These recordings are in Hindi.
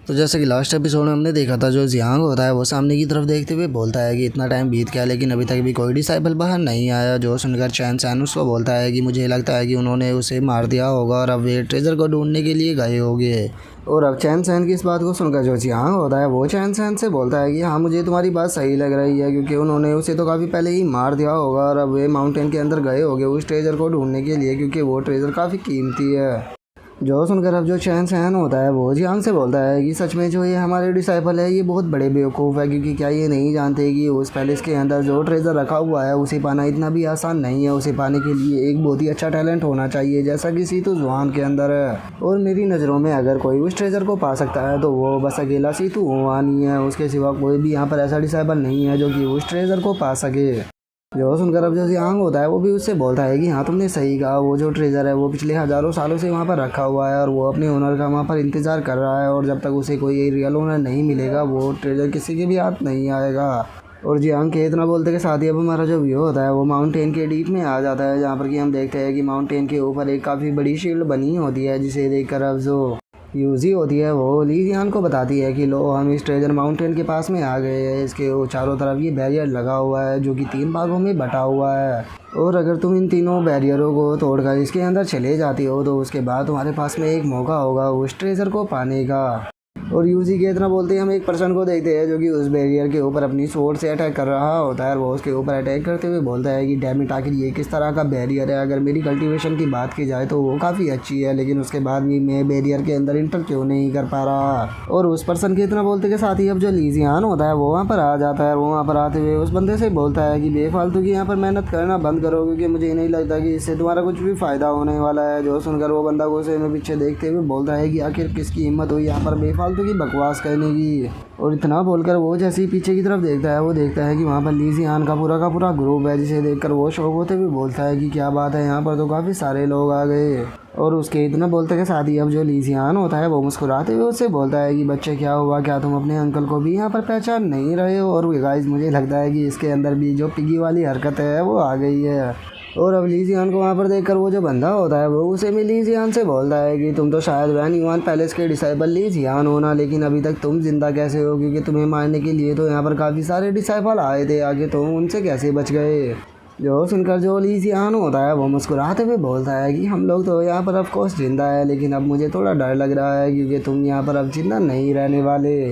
तो जैसे कि लास्ट एपिसोड में हमने देखा था, जो जियांग होता है वो सामने की तरफ देखते हुए बोलता है कि इतना टाइम बीत गया लेकिन अभी तक भी कोई डिसाइबल बाहर नहीं आया। जो सुनकर चैन सैन उसको बोलता है कि मुझे लगता है कि उन्होंने उसे मार दिया होगा और अब वे ट्रेजर को ढूंढने के लिए गए होंगे। और अब चैन सैन की इस बात को सुनकर जो जियांग होता है वो चैन सैन से बोलता है कि हाँ, मुझे तुम्हारी बात सही लग रही है, क्योंकि उन्होंने उसे तो काफ़ी पहले ही मार दिया होगा और अब वे माउंटेन के अंदर गए होंगे उस ट्रेजर को ढूंढने के लिए, क्योंकि वो ट्रेजर काफ़ी कीमती है। जो सुनकर अब जो चैन सैन होता है वो जियांग से बोलता है कि सच में जो ये हमारे डिसाइपल है ये बहुत बड़े बेवकूफ़ है, क्योंकि क्या ये नहीं जानते कि उस पैलेस के अंदर जो ट्रेजर रखा हुआ है उसे पाना इतना भी आसान नहीं है। उसे पाने के लिए एक बहुत ही अच्छा टैलेंट होना चाहिए, जैसा कि सीतू जुआन के अंदर है। और मेरी नज़रों में अगर कोई उस ट्रेजर को पा सकता है तो वो बस अकेला सीतू जुआन ही है, उसके सिवा कोई भी यहाँ पर ऐसा डिसाइपल नहीं है जो कि उस ट्रेजर को पा सके। जो सुनकर अब जो जियांग होता है वो भी उससे बोलता है कि हाँ, तुमने सही कहा, वो जो ट्रेजर है वो पिछले हज़ारों सालों से वहाँ पर रखा हुआ है और वो अपने ओनर का वहाँ पर इंतज़ार कर रहा है, और जब तक उसे कोई रियल ओनर नहीं मिलेगा वो ट्रेजर किसी के भी हाथ नहीं आएगा। और जियांग के इतना बोलते के साथ ही अब हमारा जो व्यू होता है वो माउंटेन के डीप में आ जाता है, जहाँ पर कि हम देखते हैं कि माउंटेन के ऊपर एक काफ़ी बड़ी शील्ड बनी होती है, जिसे देखकर अब जो यूजी होती है वो ली जियान को बताती है कि लो, हम इस ट्रेजर माउंटेन के पास में आ गए हैं। इसके चारों तरफ ये बैरियर लगा हुआ है जो कि 3 भागों में बटा हुआ है, और अगर तुम इन तीनों बैरियरों को तोड़कर इसके अंदर चले जाती हो तो उसके बाद तुम्हारे पास में एक मौका होगा उस ट्रेजर को पाने का। और यूजी के इतना बोलते ही हम एक पर्सन को देखते हैं जो कि उस बैरियर के ऊपर अपनी स्वॉर्ड से अटैक कर रहा होता है, और वो उसके ऊपर अटैक करते हुए बोलता है कि डैम इट, आखिर ये किस तरह का बैरियर है। अगर मेरी कल्टीवेशन की बात की जाए तो वो काफ़ी अच्छी है, लेकिन उसके बाद भी मैं बैरियर के अंदर इंटर क्यों नहीं कर पा रहा। और उस पर्सन के इतना बोलते के साथ ही अब जो ली जियान होता है वो वहाँ पर आ जाता है। वो वहाँ पर आते हुए उस बंदे से बोलता है कि बेफालतू की यहाँ पर मेहनत करना बंद करो, क्योंकि मुझे नहीं लगता कि इससे तुम्हारा कुछ भी फ़ायदा होने वाला है। जो सुनकर वो बंदा को उसे में पीछे देखते हुए बोलता है कि आखिर किसकी हिम्मत हुई यहाँ पर बेफालतू की बकवास करने की। और इतना बोलकर वो जैसे ही पीछे की तरफ देखता है वो देखता है कि वहाँ पर ली जियान का पूरा ग्रुप है, जिसे देखकर वो शौक होते हुए बोलता है कि क्या बात है, यहाँ पर तो काफ़ी सारे लोग आ गए। और उसके इतना बोलते के साथ ही अब जो ली जियान होता है वो मुस्कुराते हुए उससे बोलता है कि बच्चे क्या हुआ, क्या तुम अपने अंकल को भी यहाँ पर पहचान नहीं रहे हो। और गाइस, मुझे लगता है कि इसके अंदर भी जो पिगी वाली हरकत है वो आ गई है। और अब ली जियान को वहाँ पर देखकर वो जो बंदा होता है वो उसे भी ली जियान से बोलता है कि तुम तो शायद वैन युआन पैलेस के डिसाइपल ली जियान हो ना, लेकिन अभी तक तुम जिंदा कैसे हो, क्योंकि तुम्हें मारने के लिए तो यहाँ पर काफ़ी सारे डिसाइपल आए थे आगे, तुम उनसे कैसे बच गए। जो सुनकर जो ली जियान होता है वो मुस्कुराते हुए बोलता है कि हम लोग तो यहाँ पर ऑफ कोर्स जिंदा है, लेकिन अब मुझे थोड़ा डर लग रहा है क्योंकि तुम यहाँ पर अब जिंदा नहीं रहने वाले।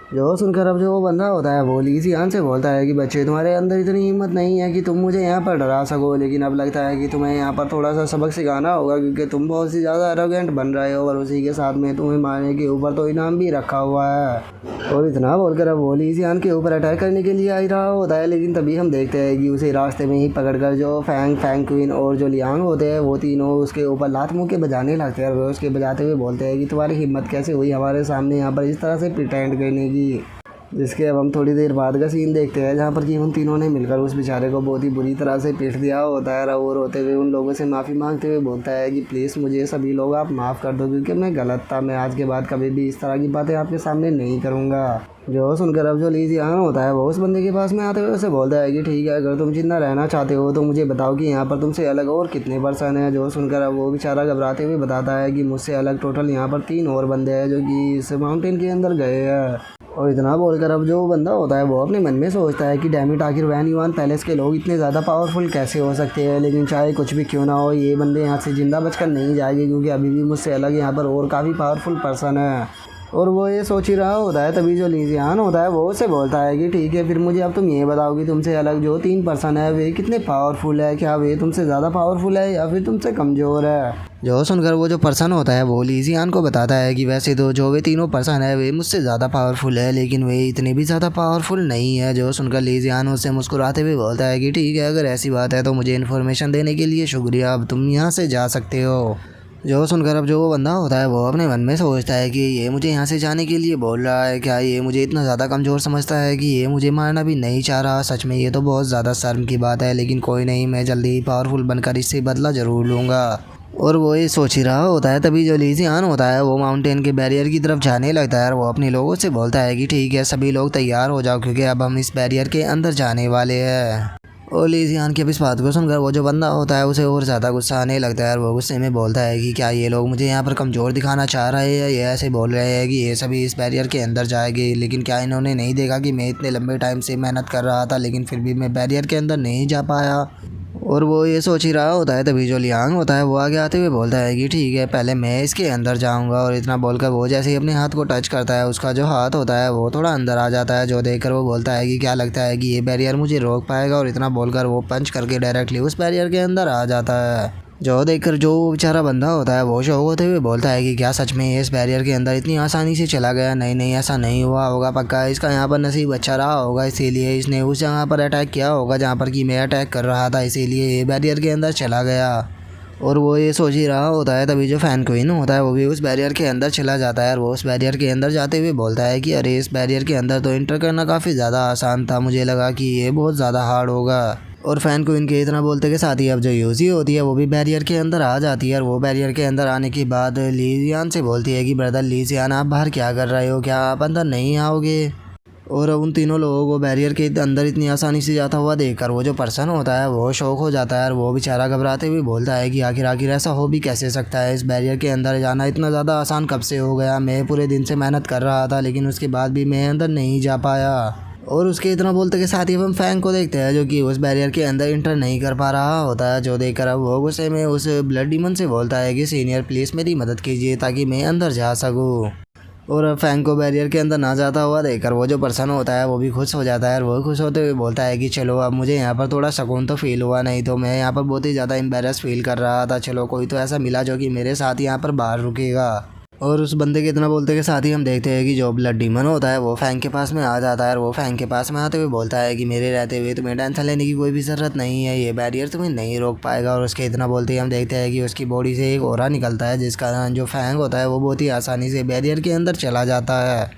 जो सुनकर अब जो वो बंदा होता है वो ली जियान से बोलता है कि बच्चे, तुम्हारे अंदर इतनी हिम्मत नहीं है कि तुम मुझे यहाँ पर डरा सको, लेकिन अब लगता है कि तुम्हें यहाँ पर थोड़ा सा सबक सिखाना होगा, क्योंकि तुम बहुत सी ज़्यादा एरोगेंट बन रहे हो और उसी के साथ में तुम्हें मारने के ऊपर तो इनाम भी रखा हुआ है। और इतना बोलकर अब वो ली जियान के ऊपर अटैक करने के लिए आ ही रहा होता है, लेकिन तभी हम देखते हैं कि उसे रास्ते में ही पकड़कर जो फैंग क्वीन और जो लियांग होते हैं वो तीनों उसके ऊपर लात मुँह के बजाने लगते हैं, और वो उसके बजाते हुए बोलते हैं कि तुम्हारी हिम्मत कैसे हुई हमारे सामने यहाँ पर इस तरह से प्रिटेंड करने की। जिसके अब हम थोड़ी देर बाद का सीन देखते हैं, जहाँ पर कि उन तीनों ने मिलकर उस बेचारे को बहुत ही बुरी तरह से पीट दिया होता है, और रोते हुए उन लोगों से माफ़ी मांगते हुए बोलता है कि प्लीज़ मुझे सभी लोग आप माफ़ कर दो, क्योंकि मैं गलत था, मैं आज के बाद कभी भी इस तरह की बातें आपके सामने नहीं करूँगा। जो सुनकर अब जो ली जियान होता है वो उस बंदे के पास में आते हुए उसे बोलता है कि ठीक है, अगर तुम जिंदा रहना चाहते हो तो मुझे बताओ कि यहाँ पर तुमसे अलग और कितने पर्सन हैं। जो सुनकर अब वो बेचारा घबराते हुए बताता है कि मुझसे अलग टोटल यहाँ पर 3 और बंदे हैं जो कि इस माउंटेन के अंदर गए हैं। और इतना बोलकर अब जो बंदा होता है वो अपने मन में सोचता है कि डैम इट, आखिर वैन युआन पैलेस के लोग इतने ज़्यादा पावरफुल कैसे हो सकते हैं। लेकिन चाहे कुछ भी क्यों ना हो, ये बंदे यहाँ से ज़िंदा बचकर नहीं जाएंगे, क्योंकि अभी भी मुझसे अलग यहाँ पर और काफ़ी पावरफुल पर्सन है। और वो ये सोच ही रहा होता है, तभी जो ली जियान होता है वो उसे बोलता है कि ठीक है, फिर मुझे अब तुम ये बताओ कि तुमसे अलग जो 3 पर्सन है वे कितने पावरफुल है, क्या वे तुमसे ज़्यादा पावरफुल है या फिर तुमसे कमज़ोर है। जो सुनकर वो जो पर्सन होता है वो ली जियान को बताता है कि वैसे तो जो वे तीनों पर्सन है वे मुझसे ज़्यादा पावरफुल है, लेकिन वे इतने भी ज़्यादा पावरफुल नहीं है। जो सुनकर ली जियान उससे मुस्कुराते हुए बोलता है कि ठीक है, अगर ऐसी बात है तो मुझे इन्फॉर्मेशन देने के लिए शुक्रिया, अब तुम यहाँ से जा सकते हो। जो सुनकर अब जो वो बंदा होता है वो अपने मन में सोचता है कि ये मुझे यहाँ से जाने के लिए बोल रहा है, क्या ये मुझे इतना ज़्यादा कमज़ोर समझता है कि ये मुझे मारना भी नहीं चाह रहा। सच में ये तो बहुत ज़्यादा शर्म की बात है, लेकिन कोई नहीं, मैं जल्दी ही पावरफुल बनकर इससे बदला ज़रूर लूँगा। और वो ये सोच ही रहा होता है, तभी जो ली जियान होता है वो माउंटेन के बैरियर की तरफ जाने लगता है, और वो अपने लोगों से बोलता है कि ठीक है, सभी लोग तैयार हो जाओ, क्योंकि अब हम इस बैरियर के अंदर जाने वाले हैं। और ली जियान की अब इस बात को सुनकर वो जो बंदा होता है उसे और ज़्यादा गुस्सा आने लगता है और वो गुस्से में बोलता है कि क्या ये लोग मुझे यहाँ पर कमज़ोर दिखाना चाह रहे हैं। ये ऐसे बोल रहे हैं कि ये सभी इस बैरियर के अंदर जाएंगे, लेकिन क्या इन्होंने नहीं देखा कि मैं इतने लंबे टाइम से मेहनत कर रहा था लेकिन फिर भी मैं बैरियर के अंदर नहीं जा पाया। और वो ये सोच ही रहा होता है तभी जो लियांग होता है वो आगे आते हुए बोलता है कि ठीक है, पहले मैं इसके अंदर जाऊंगा। और इतना बोलकर वो जैसे ही अपने हाथ को टच करता है उसका जो हाथ होता है वो थोड़ा अंदर आ जाता है, जो देखकर वो बोलता है कि क्या लगता है कि ये बैरियर मुझे रोक पाएगा। और इतना बोलकर वो पंच करके डायरेक्टली उस बैरियर के अंदर आ जाता है। जो देखकर जो बेचारा बंदा होता है वो शौक होते हुए बोलता है कि क्या सच में ये इस बैरियर के अंदर इतनी आसानी से चला गया। नहीं नहीं, ऐसा नहीं हुआ होगा, पक्का इसका यहाँ पर नसीब अच्छा रहा होगा, इसीलिए इसने उस जगह पर अटैक किया होगा जहाँ पर कि मैं अटैक कर रहा था, इसीलिए ये बैरियर के अंदर चला गया। और वो ये सोच ही रहा होता है तभी जो फैन क्वीन होता है वो भी उस बैरियर के अंदर चला जाता है। और वो उस बैरियर के अंदर जाते हुए बोलता है कि अरे इस बैरियर के अंदर तो इंटर करना काफ़ी ज़्यादा आसान था, मुझे लगा कि ये बहुत ज़्यादा हार्ड होगा। और फैन क्वीन के इतना बोलते के साथ ही अब जो यूजी होती है वो भी बैरियर के अंदर आ जाती है। और वो बैरियर के अंदर आने के बाद ली जियान से बोलती है कि ब्रदर ली जियान, आप बाहर क्या कर रहे हो, क्या आप अंदर नहीं आओगे। और उन तीनों लोगों को बैरियर के अंदर इतनी आसानी से जाता हुआ देखकर वो जो पर्सन होता है वो शौक हो जाता है। और वो बेचारा घबराते हुए बोलता है कि आखिर आखिर ऐसा हो भी कैसे सकता है, इस बैरियर के अंदर जाना इतना ज़्यादा आसान कब से हो गया। मैं पूरे दिन से मेहनत कर रहा था लेकिन उसके बाद भी मैं अंदर नहीं जा पाया। और उसके इतना बोलते के साथ ही हम फैंग को देखते हैं जो कि उस बैरियर के अंदर इंटर नहीं कर पा रहा होता है। जो देखकर अब वो गुस्से में उस ब्लड डीमन से बोलता है कि सीनियर प्लीज़ मेरी मदद कीजिए ताकि मैं अंदर जा सकूँ। और फैंग को बैरियर के अंदर ना जाता हुआ देखकर वो जो पर्सन होता है वो भी खुश हो जाता है। और वो खुश होते हुए बोलता है कि चलो अब मुझे यहाँ पर थोड़ा सुकून तो फील हुआ, नहीं तो मैं यहाँ पर बहुत ही ज़्यादा एम्बेरस फील कर रहा था। चलो कोई तो ऐसा मिला जो कि मेरे साथ यहाँ पर बाहर रुकेगा। और उस बंदे के इतना बोलते के साथ ही हम देखते हैं कि जो ब्लड डीमन होता है वो फैंग के पास में आ जाता है। और वो फैंग के पास में आते हुए बोलता है कि मेरे रहते हुए तुम्हें टेंशन लेने की कोई भी ज़रूरत नहीं है, ये बैरियर तुम्हें नहीं रोक पाएगा। और उसके इतना बोलते ही हम देखते हैं कि उसकी बॉडी से एक ऑरा निकलता है जिसका जो फैंग होता है वो बहुत ही आसानी से बैरियर के अंदर चला जाता है।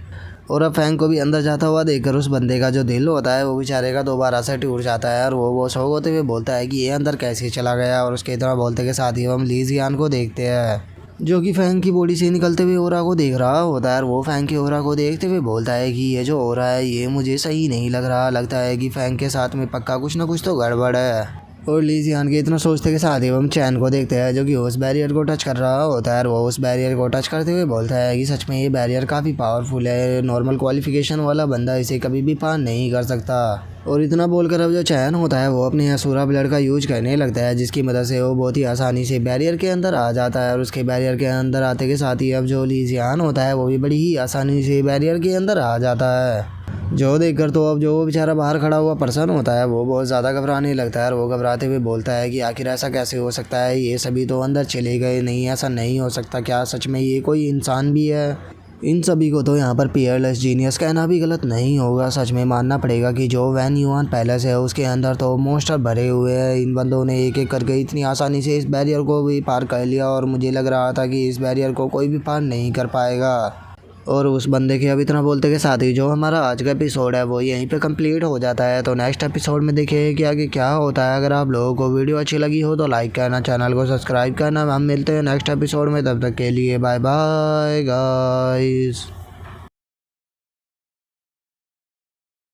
और अब फैंग को भी अंदर जाता हुआ देखकर उस बंदे का जो दिल होता है वो बेचारे का दोबारा से टूट जाता है। और वो शौक होते हुए बोलता है कि ये अंदर कैसे चला गया। और उसके इतना बोलते के साथ ही हम ली जियान को देखते हैं जो कि फैंग की बॉडी से निकलते हुए ओरा को देख रहा होता है। और वो फैंग के ओरा को देखते हुए बोलता है कि ये जो ओरा है ये मुझे सही नहीं लग रहा, लगता है कि फैंग के साथ में पक्का कुछ ना कुछ तो गड़बड़ है। और ली जियान के इतना सोचते के साथ ही हम चैन को देखते हैं जो कि उस बैरियर को टच कर रहा होता है। और वो उस बैरियर को टच करते हुए बोलता है कि सच में ये बैरियर काफ़ी पावरफुल है, नॉर्मल क्वालिफिकेशन वाला बंदा इसे कभी भी पार नहीं कर सकता। और इतना बोलकर अब जो चैन होता है वो अपने असुरा ब्लड का यूज करने लगता है जिसकी मदद से वो बहुत ही आसानी से बैरियर के अंदर आ जाता है। और उसके बैरियर के अंदर आते के साथ ही अब जो ली जियान होता है वो भी बड़ी ही आसानी से बैरियर के अंदर आ जाता है। जो देखकर तो अब जो बेचारा बाहर खड़ा हुआ पर्सन होता है वो बहुत ज़्यादा घबराने लगता है। और वो घबराते हुए बोलता है कि आखिर ऐसा कैसे हो सकता है, ये सभी तो अंदर चले गए, नहीं ऐसा नहीं हो सकता, क्या सच में ये कोई इंसान भी है। इन सभी को तो यहाँ पर पीयरलेस जीनियस कहना भी गलत नहीं होगा, सच में मानना पड़ेगा कि जो वैन युआन पैलेस है उसके अंदर तो मोस्टर भरे हुए हैं। इन बंदों ने एक एक करके इतनी आसानी से इस बैरियर को भी पार कर लिया और मुझे लग रहा था कि इस बैरियर को कोई भी पार नहीं कर पाएगा। और उस बंदे के अब इतना बोलते के साथ ही जो हमारा आज का एपिसोड है वो यहीं पे कंप्लीट हो जाता है। तो नेक्स्ट एपिसोड में देखिए कि आगे क्या होता है। अगर आप लोगों को वीडियो अच्छी लगी हो तो लाइक करना, चैनल को सब्सक्राइब करना। हम मिलते हैं नेक्स्ट एपिसोड में, तब तक के लिए बाय बाय गाइस।